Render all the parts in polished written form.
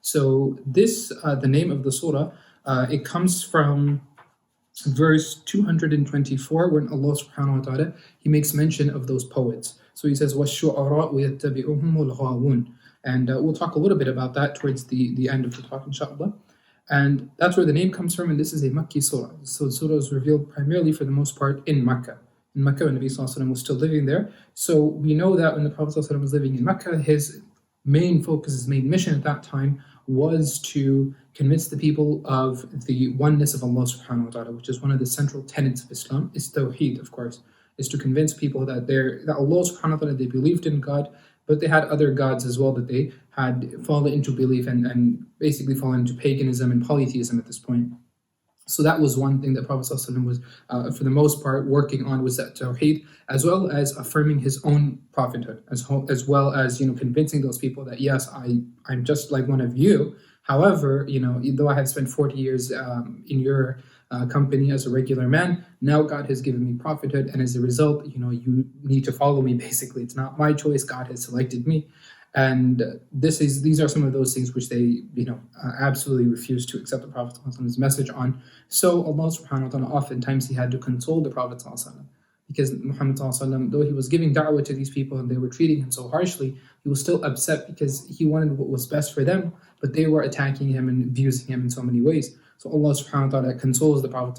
So this, the name of the surah, it comes from verse 224, when Allah subhanahu wa ta'ala, He makes mention of those poets. So He says, وَالشُّعَرَاءُ يَتَّبِعُهُمُ الْغَاوُونَ. And we'll talk a little bit about that towards the end of the talk, inshallah. And that's where the name comes from, and this is a Makki surah. So the surah was revealed primarily for the most part in Mecca. In Mecca, when Nabi Sallallahu Alaihi Wasallam was still living there. So we know that when the Prophet Sallallahu Alaihi Wasallam was living in Mecca, his main focus, his main mission at that time was to convince the people of the oneness of Allah subhanahu wa ta'ala, which is one of the central tenets of Islam, is Tawheed, of course, is to convince people that Allah subhanahu wa ta'ala, they believed in God, but they had other gods as well that they had fallen into belief and basically fallen into paganism and polytheism at this point. So that was one thing that Prophet ﷺ was, for the most part, working on, was that Tawheed, as well as affirming his own prophethood, as well as convincing those people that yes, I'm just like one of you. However, though I have spent 40 years in your company as a regular man, now God has given me prophethood, and as a result, you need to follow me. Basically, it's not my choice; God has selected me. And these are some of those things which they, absolutely refuse to accept the Prophet's message on. So Allah subhanahu wa ta'ala, oftentimes He had to console the Prophet because Muhammad though he was giving da'wah to these people and they were treating him so harshly, he was still upset because he wanted what was best for them, but they were attacking him and abusing him in so many ways. So Allah subhanahu wa ta'ala consoles the Prophet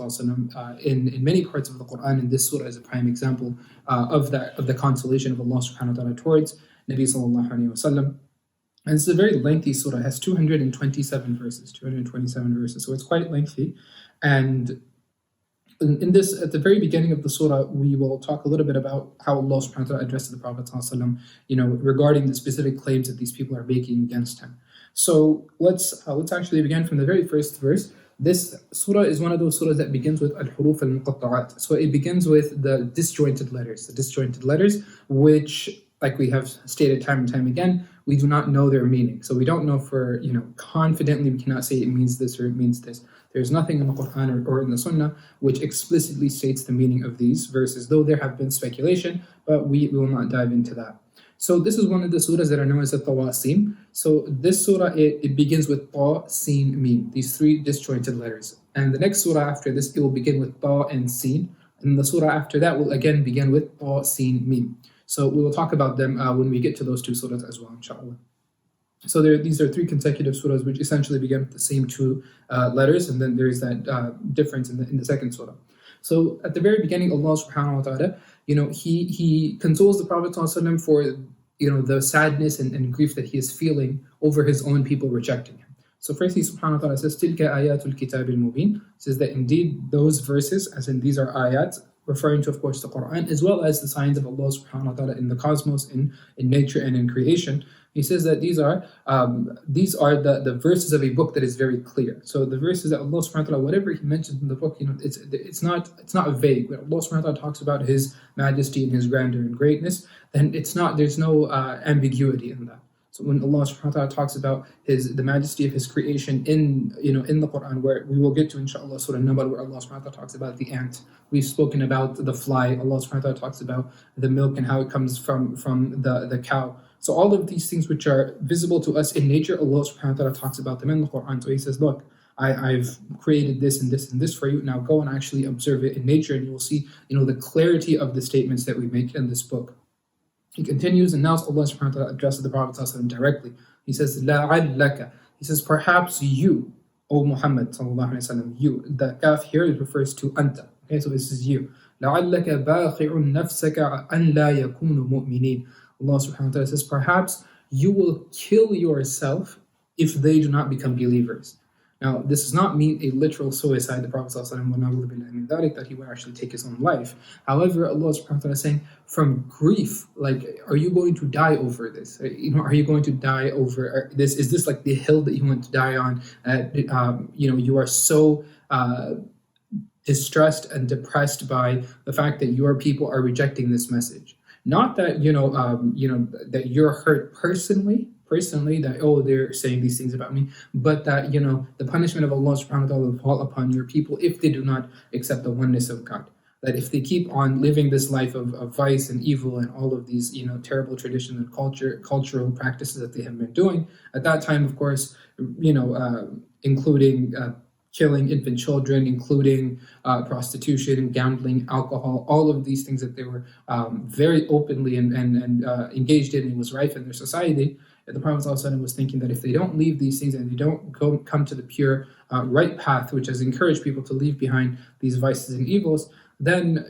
in many parts of the Quran, and this surah is a prime example of the consolation of Allah subhanahu wa ta'ala towards Nabi sallallahu alayhi wa sallam. And it's a very lengthy surah. It has 227 verses, so it's quite lengthy. And in this, at the very beginning of the surah, we will talk a little bit about how Allah subhanahu wa ta'ala addressed the Prophet sallallahu alayhi wa sallam, regarding the specific claims that these people are making against him. So let's actually begin from the very first verse. This surah is one of those surahs that begins with al-huruf al-muqatta'at. So it begins with the disjointed letters, which, like we have stated time and time again, we do not know their meaning. So we don't know for, confidently we cannot say it means this or it means this. There's nothing in the Quran or in the Sunnah which explicitly states the meaning of these verses, though there have been speculation, but we will not dive into that. So this is one of the surahs that are known as the Tawasim. So this surah, it begins with Ta, Sin, Mim, these three disjointed letters. And the next surah after this, it will begin with Ta and Sin. And the surah after that will again begin with Ta, Sin, Mim. So we will talk about them when we get to those two surahs as well, inshallah. So these are three consecutive surahs which essentially begin with the same two letters, and then there is that difference in the second surah. So at the very beginning, Allah subhanahu wa ta'ala, He consoles the Prophet ﷺ for the sadness and grief that he is feeling over his own people rejecting him. So firstly, subhanahu wa ta'ala says, Tilka ayatul kitab al-mubin, says that indeed those verses, as in these are ayat, referring to, of course, the Quran, as well as the signs of Allah subhanahu wa ta'ala in the cosmos, in nature and in creation. He says that these are the verses of a book that is very clear. So the verses that Allah subhanahu wa ta'ala, whatever He mentions in the book, it's not vague. When Allah subhanahu wa ta'ala talks about His majesty and His grandeur and greatness, then there's no ambiguity in that. So when Allah subhanahu wa ta'ala talks about the majesty of His creation in the Quran, where we will get to inshallah Surah An-Naml, where Allah subhanahu wa ta'ala talks about the ant. We've spoken about the fly. Allah subhanahu wa ta'ala talks about the milk and how it comes from the cow. So all of these things which are visible to us in nature, Allah subhanahu wa ta'ala talks about them in the Quran. So He says, look, I've created this and this and this for you. Now go and actually observe it in nature, and you will see the clarity of the statements that we make in this book. He continues, and now Allah subhanahu wa ta'ala addresses the Prophet directly. He says, لَعَلَّكَ. He says, perhaps you, O Muhammad sallallahu alayhi wa sallam, you. The kaf here refers to anta. Okay, so this is you. لَعَلَّكَ بَاخِعٌ نَفْسَكَ أَنْ لَا يَكُونُ مُؤْمِنِينَ. Allah subhanahu wa ta'ala says, perhaps you will kill yourself if they do not become believers. Now, this does not mean a literal suicide. The Prophet ﷺ, that he would actually take his own life. However, Allah subhanahu wa ta'ala is saying, from grief, like, are you going to die over this? Are you going to die over this? Is this like the hill that you want to die on? You are so distressed and depressed by the fact that your people are rejecting this message. Not that that you're hurt personally, that they're saying these things about me, but that the punishment of Allah subhanahu wa ta'ala will fall upon your people if they do not accept the oneness of God. that if they keep on living this life of vice and evil and all of these terrible traditions and cultural practices that they have been doing at that time, of course, including killing infant children, including prostitution, gambling, alcohol, all of these things that they were very openly and engaged in and was rife in their society. And the Prophet ﷺ was thinking that if they don't leave these things and they don't come to the pure right path, which has encouraged people to leave behind these vices and evils, then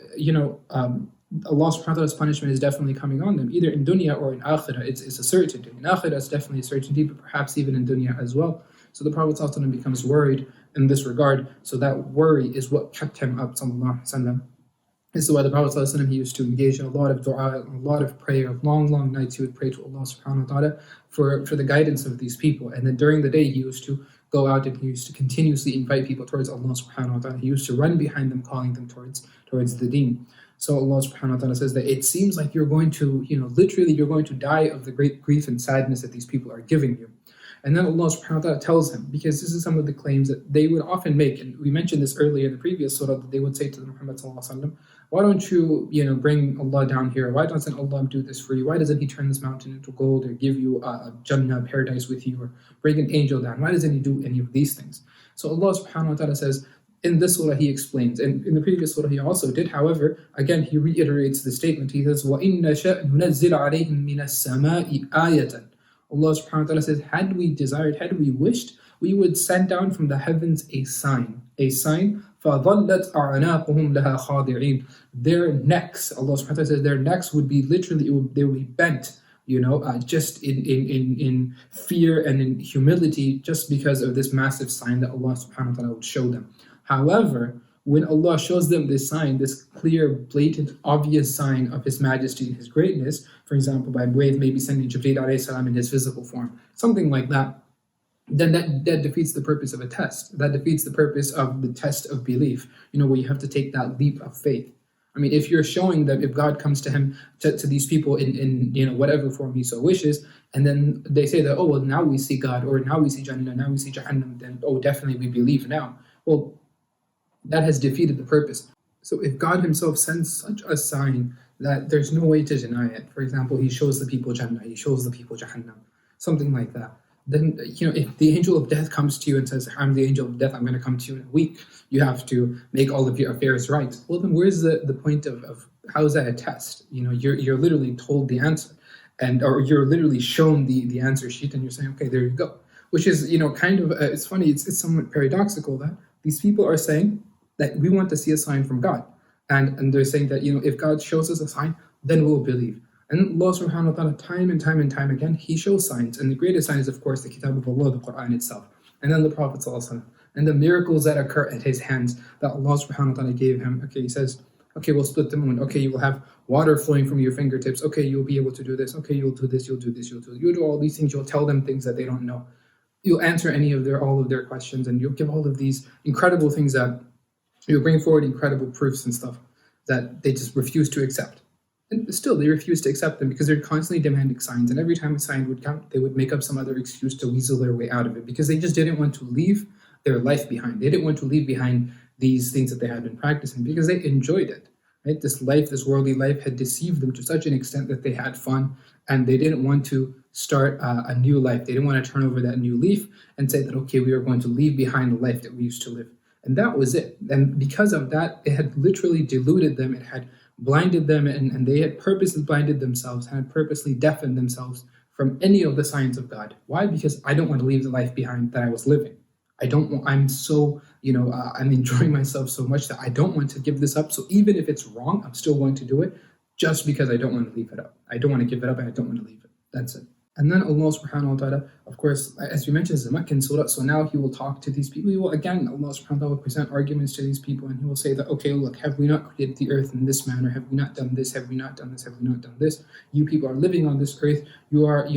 Allah subhanahu wa ta'ala's punishment is definitely coming on them, either in dunya or in akhirah. It's a certainty. In akhirah, it's definitely a certainty, but perhaps even in dunya as well. So the Prophet ﷺ becomes worried in this regard. So that worry is what kept him up, sallallahu alaihi wasallam. This is why the Prophet ﷺ, he used to engage in a lot of dua, a lot of prayer, long nights he would pray to Allah subhanahu wa ta'ala for the guidance of these people. And then during the day he used to go out and he used to continuously invite people towards Allah subhanahu wa ta'ala. He used to run behind them, calling them towards the deen. So Allah subhanahu wa ta'ala says that it seems like you're going to, literally you're going to die of the great grief and sadness that these people are giving you. And then Allah subhanahu wa ta'ala tells him, because this is some of the claims that they would often make, and we mentioned this earlier in the previous surah, that they would say to the Muhammad sallallahu alaihi wasallam, why don't you, bring Allah down here? Why doesn't Allah do this for you? Why doesn't He turn this mountain into gold or give you a Jannah, paradise with you, or bring an angel down? Why doesn't He do any of these things? So Allah subhanahu wa ta'ala says, in this surah He explains, and in the previous surah He also did, however, again He reiterates the statement. He says, وَإِن نَشَأْ نُنَزِّلْ عَلَيْهِم مِّنَ السَّمَاءِ آيَةً. Allah subhanahu wa ta'ala says, had we desired, had we wished, we would send down from the heavens a sign. فَظَلَّتْ أَعْنَاقُهُمْ لَهَا خَاضِعِينَ. Their necks, Allah subhanahu wa ta'ala says, their necks would be literally, they would be bent, just in fear and in humility, just because of this massive sign that Allah subhanahu wa ta'ala would show them. However, when Allah shows them this sign, this clear, blatant, obvious sign of His majesty and His greatness, for example, by way of maybe sending Jibreel alayhi salam in his physical form, something like that, then that defeats the purpose of a test. That defeats the purpose of the test of belief, where you have to take that leap of faith. I mean, if you're showing that if God comes to these people in whatever form He so wishes, and then they say that, oh, well, now we see God, or now we see Jannah, now we see Jahannam, then, oh, definitely we believe now. Well, that has defeated the purpose. So if God Himself sends such a sign that there's no way to deny it, for example, He shows the people Jannah, He shows the people Jahannam, something like that, then, if the angel of death comes to you and says, I'm the angel of death, I'm going to come to you in a week, you have to make all of your affairs right. Well, then where's the point of how is that a test? You're literally told the answer, or you're literally shown the answer sheet, and you're saying, okay, there you go. Which is, kind of, it's funny, it's somewhat paradoxical that these people are saying that we want to see a sign from God. And they're saying that, if God shows us a sign, then we'll believe. And Allah subhanahu wa ta'ala, time and time again, He shows signs. And the greatest sign is, of course, the Kitab of Allah, the Quran itself. And then the Prophet ﷺ, and the miracles that occur at his hands that Allah subhanahu wa ta'ala gave him. Okay, He says, okay, we'll split the moon. Okay, you will have water flowing from your fingertips. Okay, you'll be able to do this. Okay, you'll do this, you'll do this, you'll do all these things. You'll tell them things that they don't know. You'll answer all of their questions, and you'll give all of these incredible things that you'll bring forward, incredible proofs and stuff that they just refuse to accept. And still, they refuse to accept them because they're constantly demanding signs. And every time a sign would come, they would make up some other excuse to weasel their way out of it because they just didn't want to leave their life behind. They didn't want to leave behind these things that they had been practicing because they enjoyed it. Right? This worldly life had deceived them to such an extent that they had fun, and they didn't want to start a new life. They didn't want to turn over that new leaf and say that, okay, we are going to leave behind the life that we used to live. And that was it. And because of that, it had literally deluded them. It had blinded them, and they had purposely blinded themselves and had purposely deafened themselves from any of the signs of God. Why? Because I don't want to leave the life behind that I was living. I'm so, I'm enjoying myself so much that I don't want to give this up. So even if it's wrong, I'm still going to do it just because I don't want to leave it up. I don't want to give it up and I don't want to leave it. That's it. And then Allah subhanahu wa ta'ala, of course, as we mentioned, is a Meccan surah, so now He will talk to these people. Allah subhanahu wa ta'ala will present arguments to these people, and He will say that, okay, look, have we not created the earth in this manner? Have we not done this? Have we not done this? Have we not done this? You people are living on this earth. You are,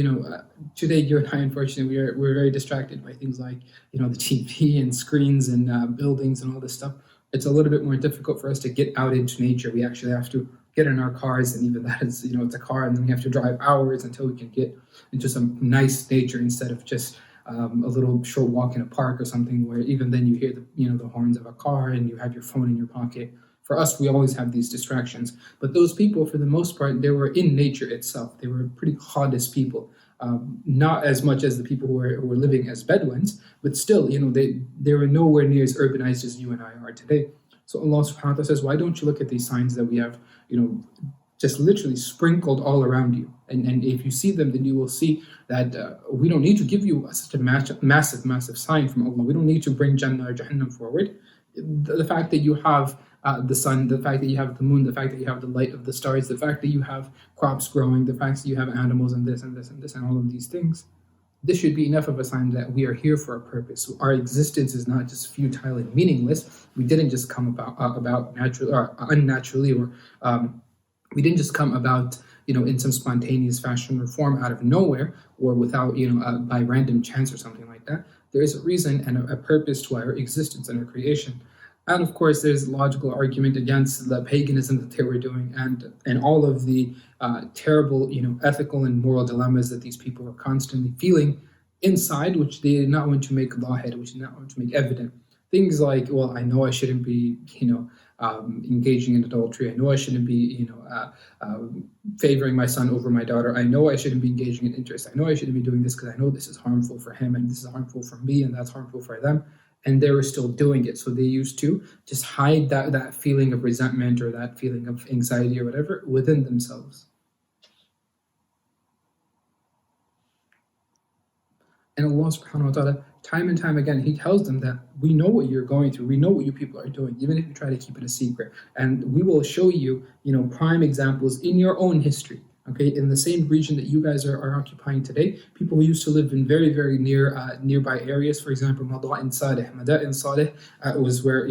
today you and I, unfortunately, we're very distracted by things like, the TV and screens and buildings and all this stuff. It's a little bit more difficult for us to get out into nature. We actually have to get in our cars, and even that is, it's a car, and then we have to drive hours until we can get into some nice nature instead of just a little short walk in a park or something where even then you hear the horns of a car and you have your phone in your pocket For us, we always have these distractions. But those people, for the most part, they were in nature itself. They were pretty Qadis people. Not as much as the people who were living as Bedouins, but still, they were nowhere near as urbanized as you and I are today. So Allah subhanahu wa ta'ala says, why don't you look at these signs that we have, just literally sprinkled all around you? And if you see them, then you will see that we don't need to give you such a massive sign from Allah. We don't need to bring Jannah or Jahannam forward. The fact that you have the sun, the fact that you have the moon, the fact that you have the light of the stars, the fact that you have crops growing, the fact that you have animals and this and this and this and all of these things, this should be enough of a sign that we are here for a purpose. So our existence is not just futile and meaningless. We didn't just come about naturally or unnaturally, or we didn't just come about in some spontaneous fashion or form out of nowhere, or without by random chance or something like that. There is a reason and a purpose to our existence and our creation. And of course, there's logical argument against the paganism that they were doing, and all of the terrible, ethical and moral dilemmas that these people were constantly feeling inside, which they did not want to make lahid, which did not want to make evident. Things like, well, I know I shouldn't be, engaging in adultery. I know I shouldn't be, favoring my son over my daughter. I know I shouldn't be engaging in interest. I know I shouldn't be doing this because I know this is harmful for him, and this is harmful for me, and that's harmful for them. And they were still doing it. So they used to just hide that feeling of resentment or that feeling of anxiety or whatever within themselves. And Allah subhanahu wa ta'ala, time and time again, He tells them that we know what you're going through. We know what you people are doing, even if you try to keep it a secret. And we will show you, prime examples in your own history. Okay, in the same region that you guys are occupying today, people who used to live in very, very nearby areas. For example, Mada'in Salih was where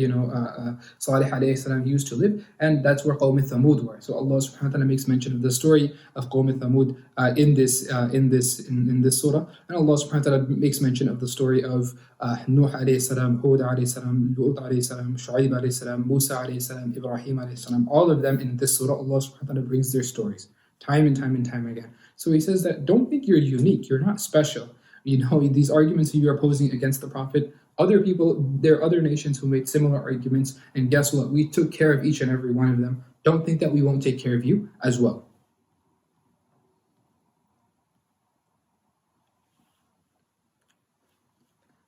Salih alayhi salam used to live, and that's where Qawm Thamud were. So Allah subhanahu wa ta'ala makes mention of the story of Qawm Thamud in this surah, and Allah subhanahu wa ta'ala makes mention of the story of Nuh alayhi salam, Hud alayhi salam, Lut alayhi salam, Shu'aib alayhi salam, Musa alayhi salam, Ibrahim alayhi salam. All of them in this surah, Allah subhanahu wa ta'ala brings their stories time and time again. So He says that don't think you're unique, you're not special. These arguments that you're opposing against the Prophet, other people, there are other nations who made similar arguments, and guess what? We took care of each and every one of them. Don't think that we won't take care of you as well.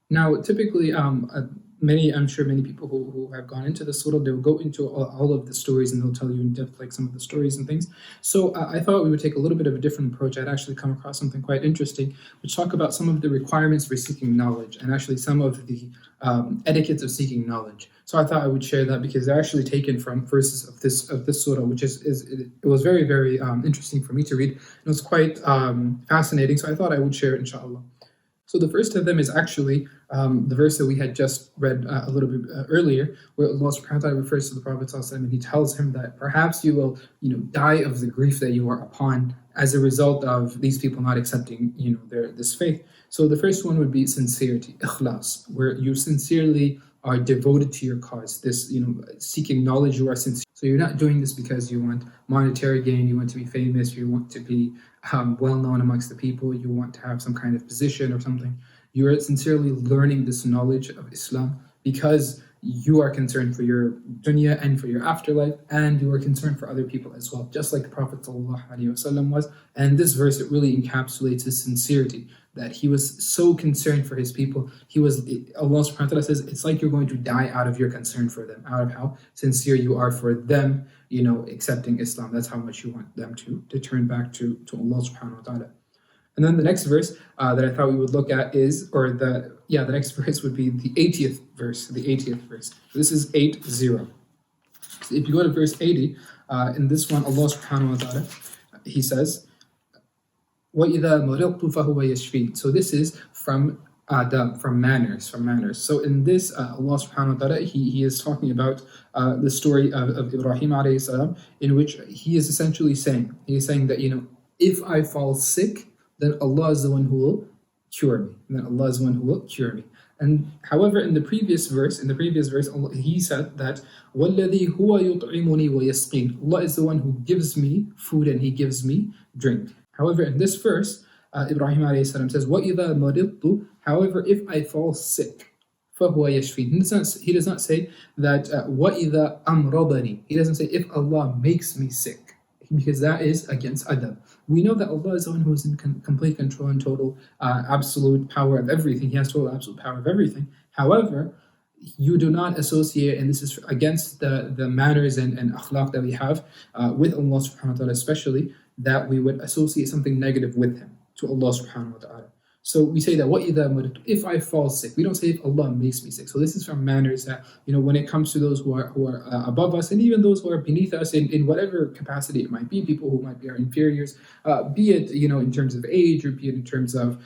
Now, typically, I'm sure many people who have gone into the surah, they will go into all of the stories, and they'll tell you in depth like some of the stories and things. So I thought we would take a little bit of a different approach. I'd actually come across something quite interesting, which talk about some of the requirements for seeking knowledge, and actually some of the etiquettes of seeking knowledge. So I thought I would share that because they're actually taken from verses of this surah, which it was very, very interesting for me to read. It was quite fascinating, so I thought I would share it, inshallah. So the first of them is actually the verse that we had just read a little bit earlier, where Allah subhanahu wa ta'ala refers to the Prophet and He tells him that perhaps you will, die of the grief that you are upon as a result of these people not accepting, this faith. So the first one would be sincerity, ikhlas, where you sincerely are devoted to your cause. This, seeking knowledge, you are sincere. So you're not doing this because you want monetary gain, you want to be famous, you want to be well known amongst the people, you want to have some kind of position or something. You are sincerely learning this knowledge of Islam because you are concerned for your dunya and for your afterlife, and you are concerned for other people as well, just like the Prophet ﷺ was. And this verse, it really encapsulates his sincerity, that he was so concerned for his people. Allah subhanahu wa ta'ala says, it's like you're going to die out of your concern for them, out of how sincere you are for them, accepting Islam. That's how much you want them to turn back to Allah subhanahu wa ta'ala. And then the next verse that I thought we would look at the next verse would be the 80th verse. So this is 80. So if you go to verse 80, in this one, Allah subhanahu wa ta'ala, He says, وَإِذَا مَرِضْتُ فَهُوَ يَشْفِينِ. So this is from adab, from manners. So in this, Allah subhanahu wa ta'ala, he is talking about the story of Ibrahim alayhi salam, in which he is essentially saying, that, if I fall sick, then Allah is the one who will cure me. And however, in the previous verse, He said that وَالَّذِي هُوَ يُطْعِمُنِي وَيَسْقِينِ. Allah is the one who gives me food and He gives me drink. However, in this verse, Ibrahim alayhi salam says, وَإِذَا مَرِضْتُ. However, if I fall sick, فَهُوَ يَشْفِينِ. He does not say that وَإِذَا أَمْرَضَنِي. He doesn't say if Allah makes me sick, because that is against adab. We know that Allah is the one who is in complete control and total absolute power of everything. He has total absolute power of everything. However, you do not associate, and this is against the manners and akhlaq that we have with Allah subhanahu wa ta'ala, especially, that we would associate something negative with Him, to Allah subhanahu wa ta'ala. So we say that وَإِذَا مَرِضْتُ, if I fall sick. We don't say if Allah makes me sick. So this is from manners that, when it comes to those who are above us, and even those who are beneath us in whatever capacity it might be, people who might be our inferiors, be it in terms of age, or be it in terms of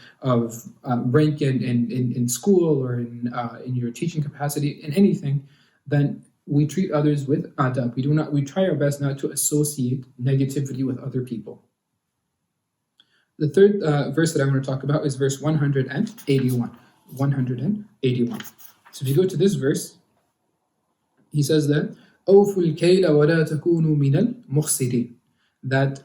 rank in school, or in your teaching capacity, in anything, then we treat others with adab. We try our best not to associate negativity with other people. The third verse that I want to talk about is verse 181. 181. So if you go to this verse, he says that أَوْفُوا الْكَيْلَ وَلَا تَكُونُوا مِنَ الْمُخْسِرِينَ, that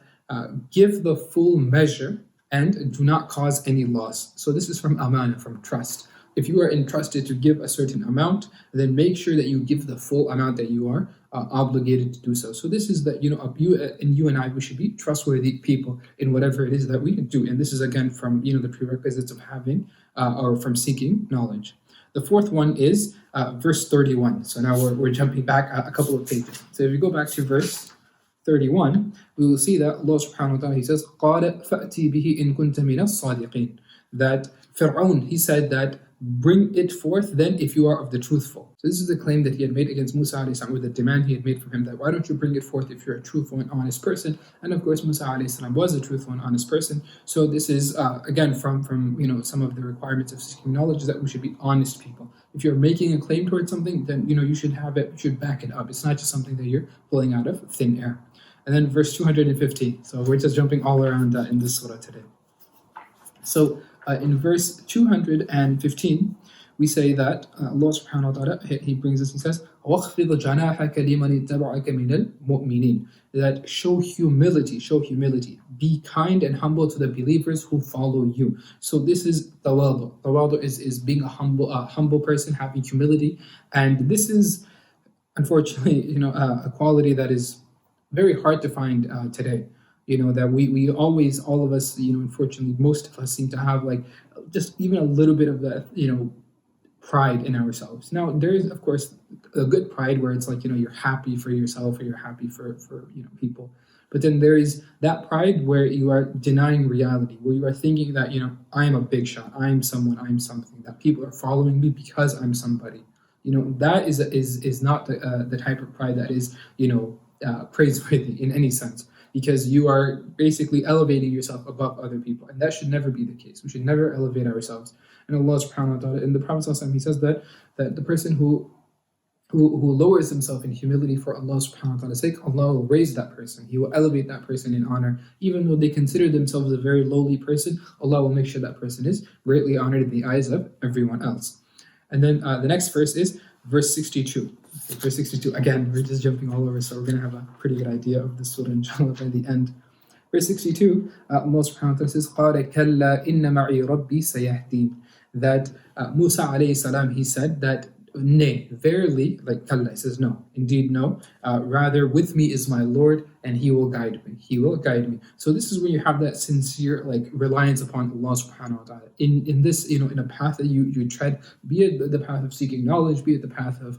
give the full measure and do not cause any loss. So this is from amana, from trust. If you are entrusted to give a certain amount, then make sure that you give the full amount that you are obligated to do so. So this is that you and I, we should be trustworthy people in whatever it is that we do. And this is again from the prerequisites of having or from seeking knowledge. The fourth one is verse 31. So now we're jumping back a couple of pages. So if you go back to verse 31, we will see that Allah subhanahu wa ta'ala, He says, قَالَ فَأْتِي بِهِ إِن كُنْتَ مِنَ الصَّادِقِينَ, that Fir'aun, he said that bring it forth then if you are of the truthful. So this is the claim that he had made against Musa alayhi salam, or the demand he had made from him, that why don't you bring it forth if you're a truthful and honest person? And of course Musa alayhi salam was a truthful and honest person. So this is again from some of the requirements of seeking knowledge, is that we should be honest people. If you're making a claim towards something, then you should have it, you should back it up. It's not just something that you're pulling out of thin air. And then verse 215. So we're just jumping all around in this surah today. So in verse 215, we say that Allah subhanahu wa ta'ala, He brings us, He says, وَاخْفِضْ جَنَاحَكَ لِمَنِ اتَّبَعَكَ مِنَ الْمُؤْمِنِينَ, that show humility, be kind and humble to the believers who follow you. So this is tawadu. Tawadu is being a humble person, having humility, and this is unfortunately a quality that is very hard to find today. That we always, all of us, unfortunately, most of us seem to have just even a little bit of that, pride in ourselves. Now, there is, of course, a good pride where it's you're happy for yourself, or you're happy for people. But then there is that pride where you are denying reality, where you are thinking that, I am a big shot, I am someone, I am something, that people are following me because I'm somebody. That is not the type of pride that is, praiseworthy in any sense, because you are basically elevating yourself above other people, and that should never be the case. We should never elevate ourselves. And Allah subhanahu wa ta'ala, in the Prophet ﷺ, he says that the person who lowers himself in humility for Allah subhanahu wa ta'ala's sake, Allah will raise that person. He will elevate that person in honor. Even though they consider themselves a very lowly person, Allah will make sure that person is greatly honored in the eyes of everyone else. And then the next verse is verse 62. Okay, verse 62, again, we're just jumping all over, so we're going to have a pretty good idea of the surah, inshallah, by the end. Verse 62, Allah subhanahu wa ta'ala says, قَالَ كَلَّا إِنَّ مَعِي رَبِّي سَيَهْدِينَ, that Musa alayhi salam, he said that, nay, verily, kalla, he says no, indeed no, rather with me is my Lord, and He will guide me. He will guide me. So this is when you have that sincere reliance upon Allah subhanahu wa ta'ala. In this, in a path that you tread, be it the path of seeking knowledge, be it the path of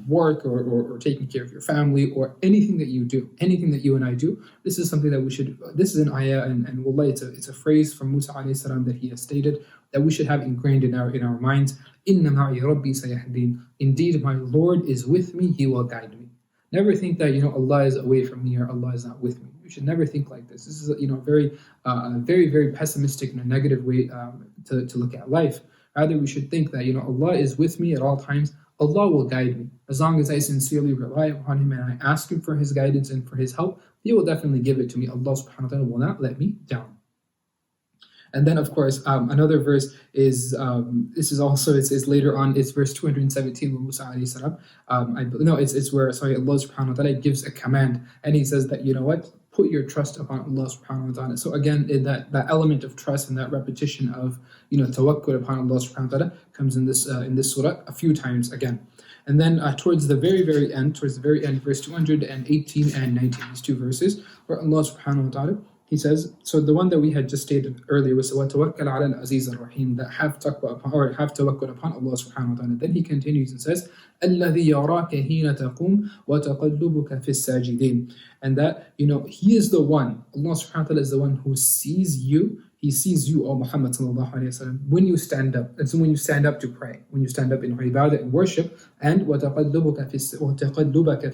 work or taking care of your family, or anything that you do, anything that you and I do, this is something that we should, this is an ayah, and wallah, it's a phrase from Musa alayhi salam that he has stated, that we should have ingrained in our minds. Inna ma'i rabbi sayahdin. Indeed, my Lord is with me, He will guide me. Never think that Allah is away from me, or Allah is not with me. You should never think like this. This is a very, very pessimistic and a negative way to look at life. Rather, we should think that Allah is with me at all times. Allah will guide me. As long as I sincerely rely upon Him and I ask Him for His guidance and for His help, He will definitely give it to me. Allah subhanahu wa ta'ala will not let me down. And then, of course, another verse is, this is also, it's later on, it's verse 217 with Musa alayhi salam. It's where, Allah subhanahu wa ta'ala gives a command, and He says that, put your trust upon Allah subhanahu wa ta'ala. So again, that element of trust and that repetition of tawakkul upon Allah subhanahu wa ta'ala comes in this surah a few times again. And then towards the very end, verse 218 and 19, these two verses, where Allah subhanahu wa ta'ala, He says, so the one that we had just stated earlier was وَتَوَكَّلْ عَلَى الْعَزِيزِ الرَّحِيمِ, that have tawakkul upon Allah subhanahu wa ta'ala. Then He continues and says, الَّذِي يَرَاكَ حِينَ تَقُومُ وَتَقَلُّبُكَ فِي السَّاجِدِينَ. And that, He is the one, Allah subhanahu wa ta'ala is the one who sees you. He sees you, O Muhammad sallallahu alayhi wa sallam, when you stand up. And so when you stand up to pray, when you stand up in ibadah and worship, and وَتَقَلُّبَكَ فِي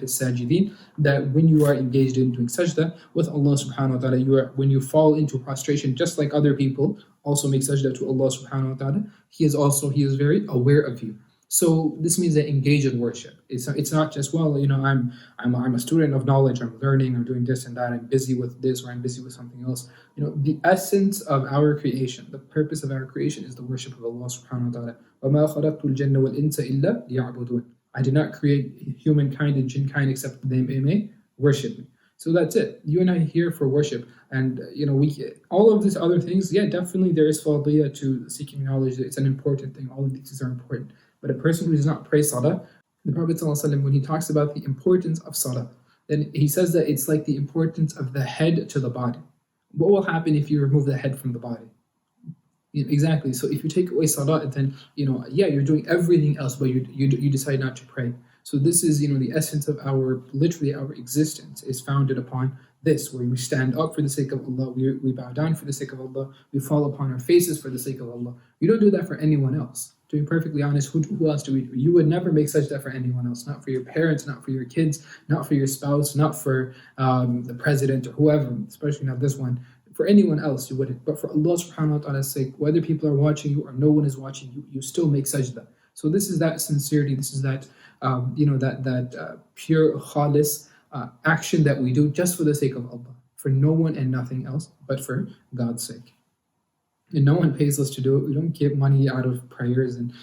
السَّاجِدِينَ, that when you are engaged in doing sajda with Allah subhanahu wa ta'ala, when you fall into prostration, just like other people also make sajda to Allah subhanahu wa ta'ala, He is very aware of you. So this means that engage in worship. It's not just, well, I'm a student of knowledge, I'm learning, I'm doing this and that, I'm busy with this or I'm busy with something else. The essence of our creation, the purpose of our creation is the worship of Allah subhanahu wa ta'ala. وَمَا خَلَقْتُ الْجَنَّ وَالْإِنسَ إِلَّا لِيَعْبُدُونَ. I did not create humankind and jinnkind except that they may worship me. So that's it. You and I are here for worship. And, all of these other things, yeah, definitely there is fadiyah to seeking knowledge. It's an important thing. All of these are important. But a person who does not pray salah, the Prophet ﷺ, when he talks about the importance of salah, then he says that it's like the importance of the head to the body. What will happen if you remove the head from the body? Exactly. So if you take away salah, then, you're doing everything else, but you decide not to pray. So this is, the essence of our existence is founded upon this, where we stand up for the sake of Allah, we bow down for the sake of Allah, we fall upon our faces for the sake of Allah. You don't do that for anyone else. To be perfectly honest, who else do we do? You would never make sajda for anyone else, not for your parents, not for your kids, not for your spouse, not for the president or whoever, especially not this one. For anyone else, you wouldn't. But for Allah subhanahu wa ta'ala's sake, whether people are watching you or no one is watching you, you still make sajda. So this is that sincerity, this is that, pure khalis action that we do just for the sake of Allah, for no one and nothing else, but for God's sake. And no one pays us to do it. We don't get money out of prayers, and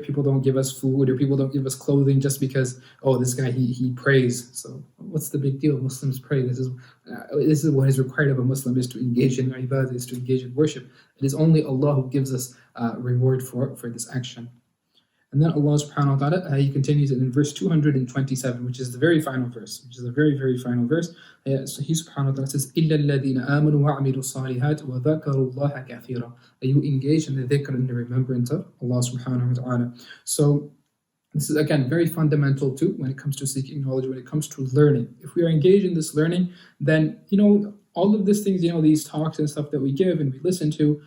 people don't give us food, or people don't give us clothing just because, this guy, he prays. So what's the big deal? Muslims pray. This is what is required of a Muslim, is to engage in ibadah, is to engage in worship. It is only Allah who gives us reward for this action. And then Allah subhanahu wa ta'ala, He continues in verse 227, which is the very final verse, very, very final verse. So He subhanahu wa ta'ala says, إِلَّا الَّذِينَ آمَنُوا وَعَمِلُوا الصَّالِحَاتِ وَذَكَرُوا اللَّهَ كَثِيرًا. That you engage in the dhikr and the remembrance of Allah subhanahu wa ta'ala. So this is, again, very fundamental too when it comes to seeking knowledge, when it comes to learning. If we are engaged in this learning, then, all of these things, these talks and stuff that we give and we listen to,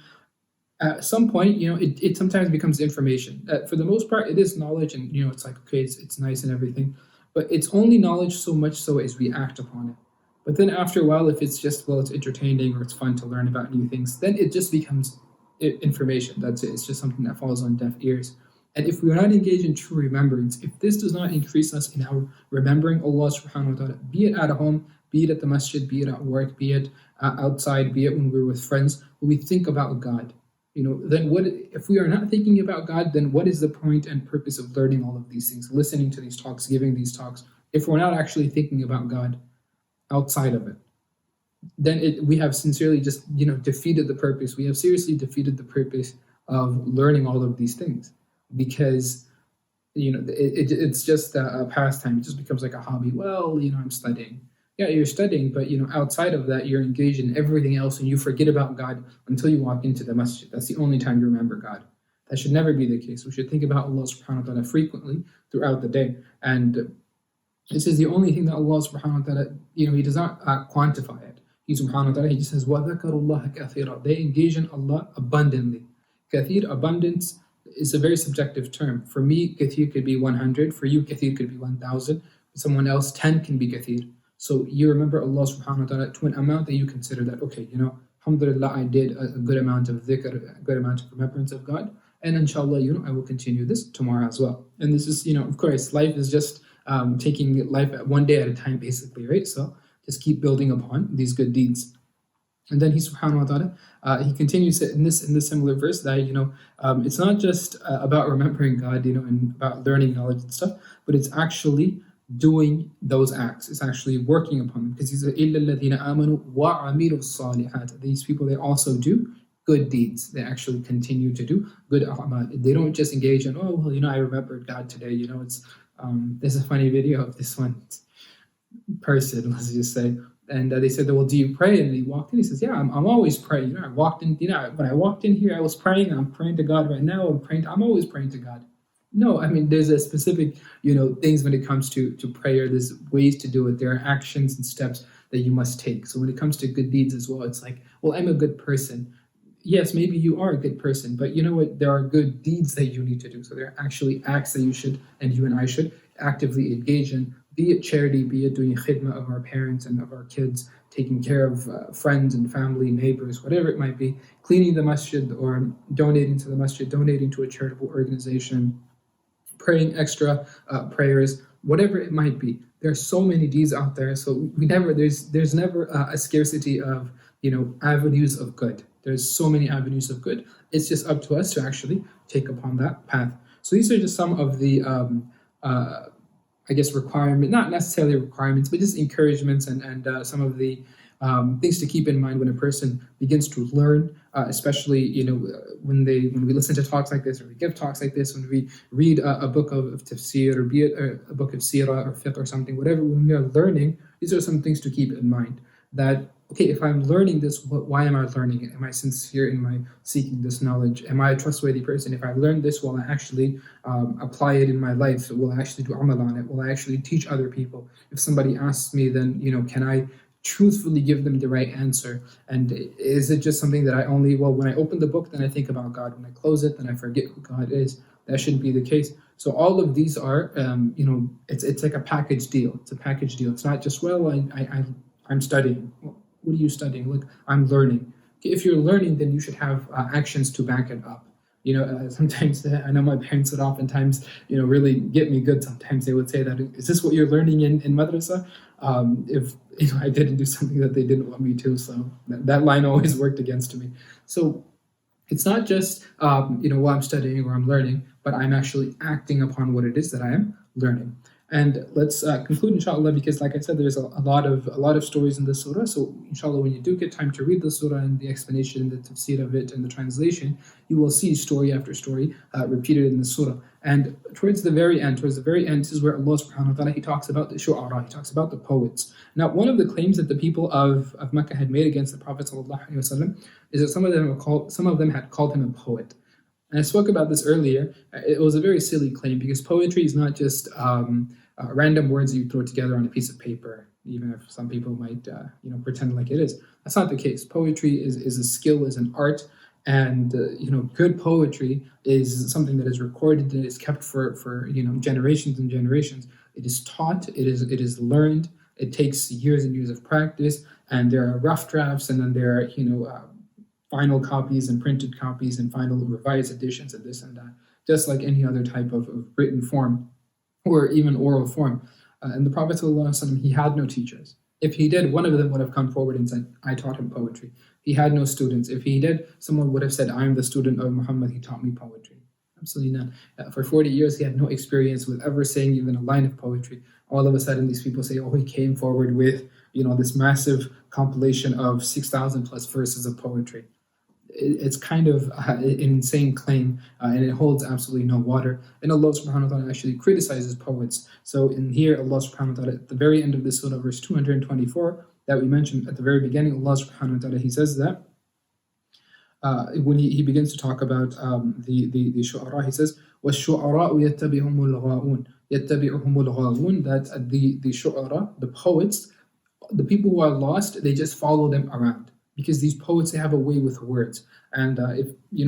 at some point, it sometimes becomes information. For the most part, it is knowledge, and it's like, okay, it's nice and everything, but it's only knowledge so much so as we act upon it. But then after a while, if it's just, it's entertaining or it's fun to learn about new things, then it just becomes information. That's it. It's just something that falls on deaf ears. And if we are not engaged in true remembrance, if this does not increase us in our remembering Allah subhanahu wa ta'ala, be it at home, be it at the masjid, be it at work, be it outside, be it when we're with friends, when we think about God, then what if we are not thinking about God? Then what is the point and purpose of learning all of these things, listening to these talks, giving these talks, if we're not actually thinking about God outside of it? Then we have sincerely just defeated the purpose. We have seriously defeated the purpose of learning all of these things, because it's just a pastime. It just becomes like a hobby. Well, I'm studying. Yeah, you're studying, but outside of that, you're engaged in everything else, and you forget about God until you walk into the masjid. That's the only time you remember God. That should never be the case. We should think about Allah subhanahu wa ta'ala frequently throughout the day. And this is the only thing that Allah subhanahu wa ta'ala, He does not quantify it. He subhanahu wa ta'ala, He just says, وَذَكَرُوا اللَّهَ كَثِيرًا. They engage in Allah abundantly. Kathir, abundance, is a very subjective term. For me, kathir could be 100. For you, kathir could be 1,000. For someone else, 10 can be kathir. So you remember Allah subhanahu wa ta'ala to an amount that you consider that, okay, alhamdulillah, I did a good amount of dhikr, a good amount of remembrance of God, and inshallah, I will continue this tomorrow as well. And this is, of course, life is just taking life one day at a time, basically, right? So just keep building upon these good deeds. And then He subhanahu wa ta'ala, He continues in this similar verse that, it's not just about remembering God, and about learning knowledge and stuff, but it's actually doing those acts. It's actually working upon them, because these are إِلَّا الَّذِينَ آمَنُوا وَعَمِلُوا الصَّالِحَاتِ. These people, they also do good deeds. They actually continue to do good a'mal. They don't just engage in, oh, well, I remembered God today. It's there's a funny video of this one person, let's just say, and they said, well, do you pray? And he walked in, he says, yeah, I'm always praying. I walked in, when I walked in here, I was praying. I'm praying to God right now. I'm always praying to God. No, I mean, there's a specific, things when it comes to prayer. There's ways to do it. There are actions and steps that you must take. So when it comes to good deeds as well, it's like, well, I'm a good person. Yes, maybe you are a good person, but you know what? There are good deeds that you need to do. So there are actually acts that you and I should actively engage in, be it charity, be it doing khidmah of our parents and of our kids, taking care of friends and family, neighbors, whatever it might be, cleaning the masjid or donating to the masjid, donating to a charitable organization, praying extra prayers, whatever it might be. There's so many deeds out there, so there's never a scarcity of avenues of good. There's so many avenues of good. It's just up to us to actually take upon that path. So these are just some of the requirement, not necessarily requirements, but just encouragements and some of the things to keep in mind when a person begins to learn, especially when we listen to talks like this, or we give talks like this, when we read a book of tafsir, or be it a book of seerah or fiqh or something, whatever. When we are learning, these are some things to keep in mind. That, okay, if I'm learning this, why am I learning it? Am I sincere in my seeking this knowledge? Am I a trustworthy person? If I learned this, will I actually apply it in my life? Will I actually do amal on it? Will I actually teach other people? If somebody asks me, then can I truthfully give them the right answer? And is it just something that when I open the book, then I think about God. When I close it, then I forget who God is? That shouldn't be the case. So all of these are, it's like a package deal. It's a package deal. It's not just, I'm studying. Well, what are you studying? Look, I'm learning. If you're learning, then you should have actions to back it up. Sometimes I know my parents would oftentimes, really get me good. Sometimes they would say that, is this what you're learning in madrasa? If I didn't do something that they didn't want me to, so that line always worked against me. So it's not just, I'm studying or I'm learning, but I'm actually acting upon what it is that I am learning. And let's conclude, inshallah, because like I said, there's a lot of stories in the surah. So inshallah, when you do get time to read the surah and the explanation, the tafsir of it and the translation, you will see story after story repeated in the surah. And towards the very end, this is where Allah subhanahu wa ta'ala, He talks about the Shu'ara, He talks about the poets. Now, one of the claims that the people of Mecca had made against the Prophet sallallahu alaihi wasallam is that some of them had called him a poet. And I spoke about this earlier. It was a very silly claim, because poetry is not just random words you throw together on a piece of paper, even if some people might pretend like it is. That's not the case. Poetry is a skill, is an art, and good poetry is something that is recorded and is kept for generations and generations. It is taught, it is learned. It takes years and years of practice, and there are rough drafts, and then there are final copies and printed copies and final revised editions and this and that, just like any other type of written form or even oral form. And the Prophet ﷺ, he had no teachers. If he did, one of them would have come forward and said, I taught him poetry. He had no students. If he did, someone would have said, I am the student of Muhammad, he taught me poetry. Absolutely not. For 40 years, he had no experience with ever saying even a line of poetry. All of a sudden, these people say, he came forward with this massive compilation of 6,000 plus verses of poetry. It's kind of an insane claim, and it holds absolutely no water. And Allah subhanahu wa ta'ala actually criticizes poets. So in here, Allah subhanahu wa ta'ala, at the very end of this surah, verse 224, that we mentioned at the very beginning, Allah subhanahu wa ta'ala, He says that, when he begins to talk about the Shu'ara, He says, وَالشُّعَرَاءُ يَتَّبِعُهُمُ الْغَاوُونَ that the Shu'ara, the poets, the people who are lost, they just follow them around. Because these poets, they have a way with words. And if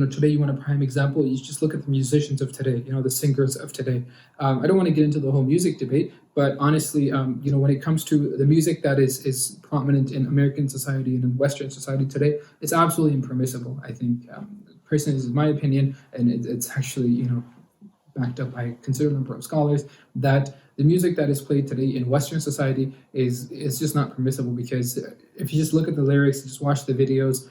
today you want a prime example, you just look at the musicians of today, the singers of today. I don't want to get into the whole music debate, but honestly, when it comes to the music that is prominent in American society and in Western society today, it's absolutely impermissible. I think, personally, this is my opinion, and it's actually, backed up by a considerable number of scholars, that the music that is played today in Western society is just not permissible, because if you just look at the lyrics, just watch the videos,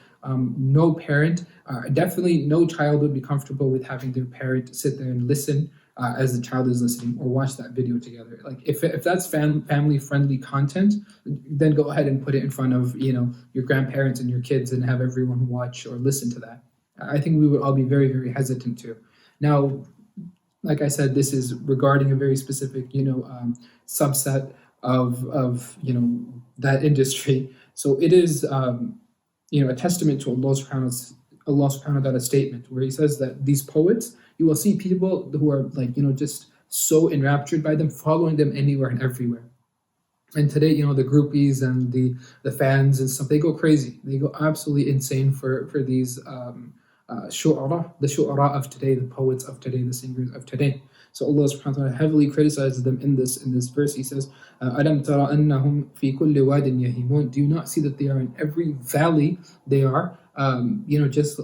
no parent, definitely no child would be comfortable with having their parent sit there and listen as the child is listening, or watch that video together. Like if that's family friendly content, then go ahead and put it in front of your grandparents and your kids and have everyone watch or listen to that. I think we would all be very, very hesitant to. Now, like I said, this is regarding a very specific subset of that industry. So it is a testament to Allah subhanahu wa ta'ala statement, where he says that these poets, you will see people who are just so enraptured by them, following them anywhere and everywhere. And today, the groupies and the fans and stuff, they go crazy. They go absolutely insane for these shu'ara, the shu'ara of today, the poets of today, the singers of today. So Allah subhanahu wa ta'ala heavily criticizes them in this verse. He says, Alam tara annahum fi kulli wadin yahimun. Do you not see that they are in every valley? They are just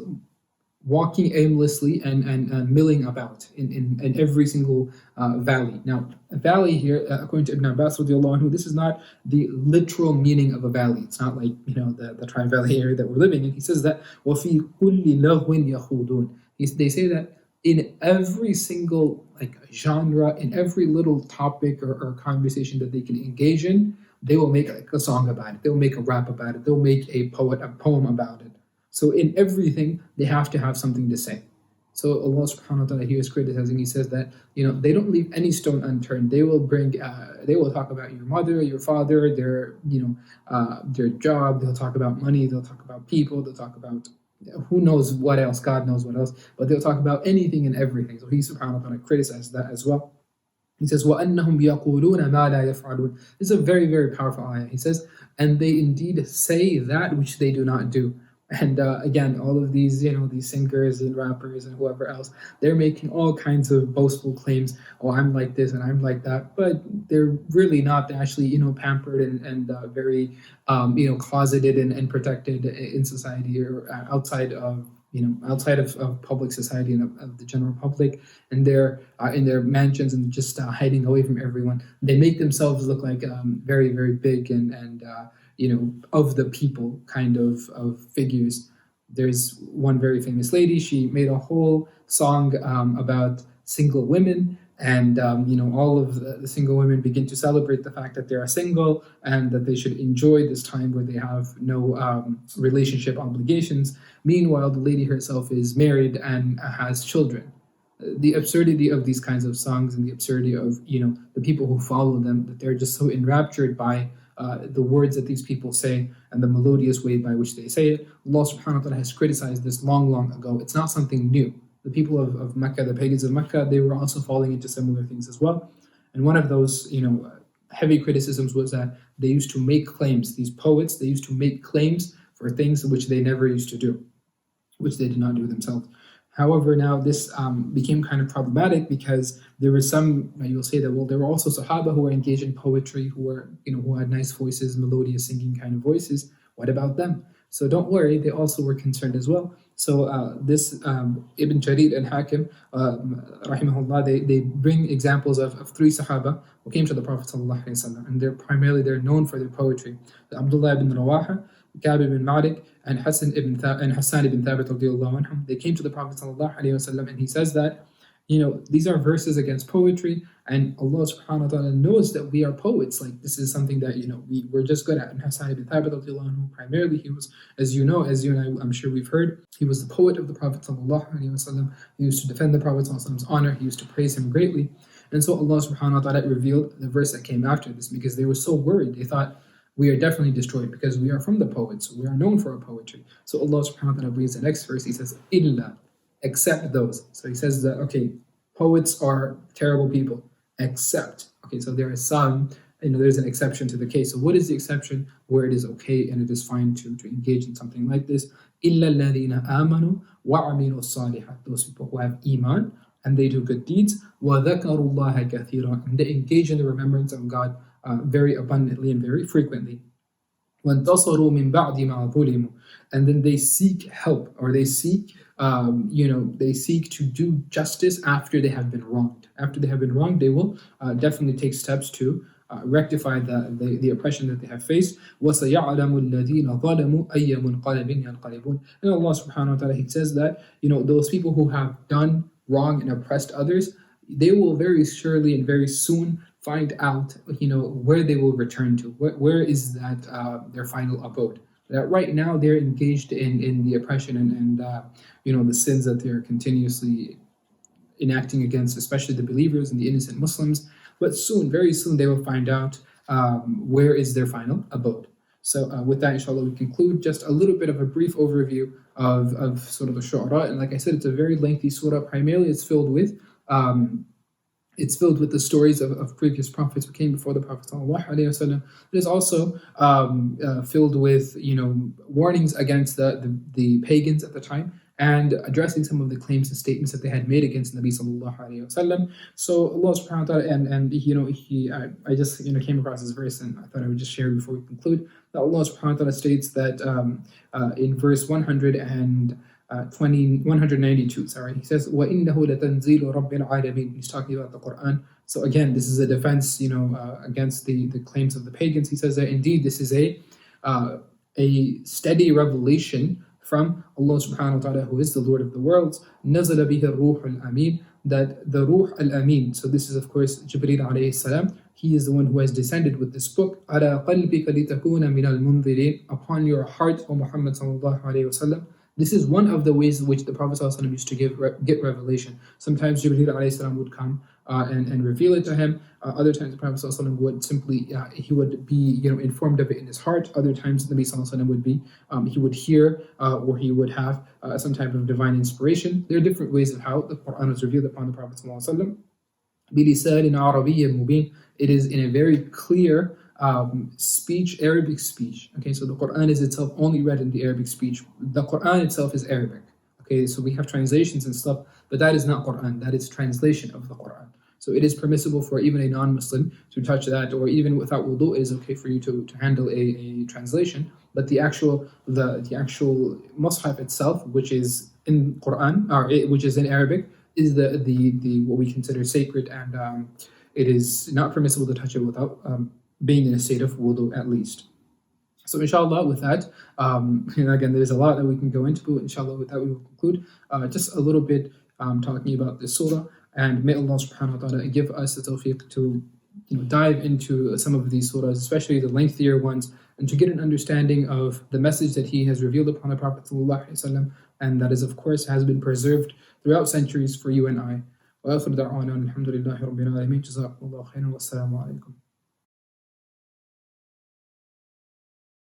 walking aimlessly and milling about in every single valley. Now, a valley here, according to Ibn Abbas radiallahu anhu, this is not the literal meaning of a valley. It's not like the Tri-Valley area that we're living in. He says that وَفِي كُلِّ لَغْوٍ يَخُوضُونَ. They say that in every single genre, in every little topic or conversation that they can engage in, they will make a song about it. They'll make a rap about it. They'll make a poem about it. So in everything, they have to have something to say. So Allah subhanahu wa ta'ala here is criticizing. He says that, they don't leave any stone unturned. They will talk about your mother, your father, their job. They'll talk about money. They'll talk about people. They'll talk about who knows what else, God knows what else. But they'll talk about anything and everything. So he subhanahu wa ta'ala criticizes that as well. He says, وَأَنَّهُمْ يَقُولُونَ مَا لَا يَفْعَلُونَ. This is a very, very powerful ayah. He says, and they indeed say that which they do not do. And again, all of these, these singers and rappers and whoever else, they're making all kinds of boastful claims. Oh, I'm like this and I'm like that. But they're really not. They're actually, pampered and very, closeted and protected in society or outside of public society and of the general public. And they're in their mansions and just hiding away from everyone. They make themselves look like very, very big and of the people kind of figures. There's one very famous lady. She made a whole song about single women, and all of the single women begin to celebrate the fact that they are single and that they should enjoy this time where they have no relationship obligations. Meanwhile, the lady herself is married and has children. The absurdity of these kinds of songs and the absurdity of the people who follow them, that they're just so enraptured by the words that these people say and the melodious way by which they say it. Allah subhanahu wa ta'ala has criticized this long, long ago. It's not something new. The people of Mecca, the pagans of Mecca, they were also falling into similar things as well. And one of those, heavy criticisms was that they used to make claims. These poets, they used to make claims for things which they never used to do, which they did not do themselves. However, now this became kind of problematic because there were some, you'll say that, well, there were also Sahaba who were engaged in poetry, who had nice voices, melodious singing kind of voices. What about them? So don't worry, they also were concerned as well. So this Ibn Jarir and Hakim, rahimahullah, they bring examples of three Sahaba who came to the Prophet ﷺ, and they're known for their poetry. Abdullah ibn Rawaha, Ka'b ibn Malik, and Hassan ibn Thabit radiallahu anhum. They came to the Prophet ﷺ, and he says that, these are verses against poetry, and Allah subhanahu wa ta'ala knows that we are poets. Like, this is something that, we're just good at. And Hassan ibn Thabit radiallahu anhu, primarily, he was, as you and I'm sure we've heard, he was the poet of the Prophet ﷺ. He used to defend the Prophet ﷺ's honor. He used to praise him greatly. And so Allah subhanahu wa ta'ala revealed the verse that came after this, because they were so worried. They thought, we are definitely destroyed because we are from the poets. We are known for our poetry. So Allah subhanahu wa ta'ala brings the next verse. He says, illa, except those. So he says that, poets are terrible people, except. So there are some, there's an exception to the case. So what is the exception where it is okay and it is fine to engage in something like this? Illa alladhina amanu wa amilu salihat. Those people who have iman and they do good deeds. Wa dhakaru allaha kathira. And they engage in the remembrance of God very abundantly and very frequently. وَانْتَصَرُوا مِنْ بَعْدِ مَا ظُلِمُوا. And then they seek help, or they seek, they seek to do justice after they have been wronged. After they have been wronged, they will definitely take steps to rectify the oppression that they have faced. وَسَيَعْلَمُ الَّذِينَ ظَلَمُوا أَيَّ مُنْقَلَبٍ يَنْقَلِبُونَ. And Allah subhanahu wa ta'ala, He says that, those people who have done wrong and oppressed others, they will very surely and very soon find out, where they will return to. Where is that their final abode? That right now they're engaged in the oppression and the sins that they're continuously enacting against, especially the believers and the innocent Muslims. But soon, very soon, they will find out where is their final abode. So with that, inshallah, we conclude just a little bit of a brief overview of sort of the Shu'ara. And like I said, it's a very lengthy surah. Primarily, it's filled with the stories of previous prophets who came before the Prophet ﷺ. It is also filled with warnings against the pagans at the time, and addressing some of the claims and statements that they had made against Nabi sallallahu alaihi wasallam. So Allah subhanahu wa ta'ala, and I just came across this verse, and I thought I would just share before we conclude, that Allah subhanahu wa ta'ala states that in verse 192, he says, وَإِنَّهُ لَتَنزِيلُ رَبِّ الْعَالَمِينَ. He's talking about the Quran. So again, this is a defense, against the claims of the pagans. He says that indeed this is a steady revelation from Allah subhanahu wa ta'ala, who is the Lord of the worlds. نَزَلَ بِهِ الرُّوحُ الْأَمِينَ. That the Ruh al-Amin, so this is of course Jibreel alayhi salam, he is the one who has descended with this book, عَلَى قَلْبِكَ لِتَكُونَ مِنَ الْمُنذِرِينَ, upon your heart, O Muhammad sallallahu alayhi wa sallam. This is one of the ways in which the Prophet ﷺ used to get revelation. Sometimes Jibreel alayhi salam would come and reveal it to him. Other times the Prophet ﷺ would simply, he would be informed of it in his heart. Other times the Nabi ﷺ would be, he would hear or he would have some type of divine inspiration. There are different ways of how the Quran was revealed upon the Prophet ﷺ. بِلِسَانٍ عَرَبِيٍّ مُبِينٍ. It is in a very clear speech, Arabic speech. Okay, so the Quran is itself only read in the Arabic speech. The Quran itself is Arabic. Okay, so we have translations and stuff, but that is not Quran. That is translation of the Quran. So it is permissible for even a non-Muslim to touch that, or even without wudu, it is okay for you to handle a translation. But the actual Mus'haf itself, which is in Quran, or which is in Arabic, is the what we consider sacred, and it is not permissible to touch it without being in a state of wudu at least. So inshallah, with that, again, there's a lot that we can go into, but inshallah, with that we will conclude just a little bit talking about this surah, and may Allah subhanahu wa ta'ala give us the tawfiq to dive into some of these surahs, especially the lengthier ones, and to get an understanding of the message that He has revealed upon the Prophet sallallahu alaihi wasallam, and that is, of course, has been preserved throughout centuries for you and I. وآخر دعوانا الحمد لله رب العالمين جزاكم الله خيرا والسلام عليكم.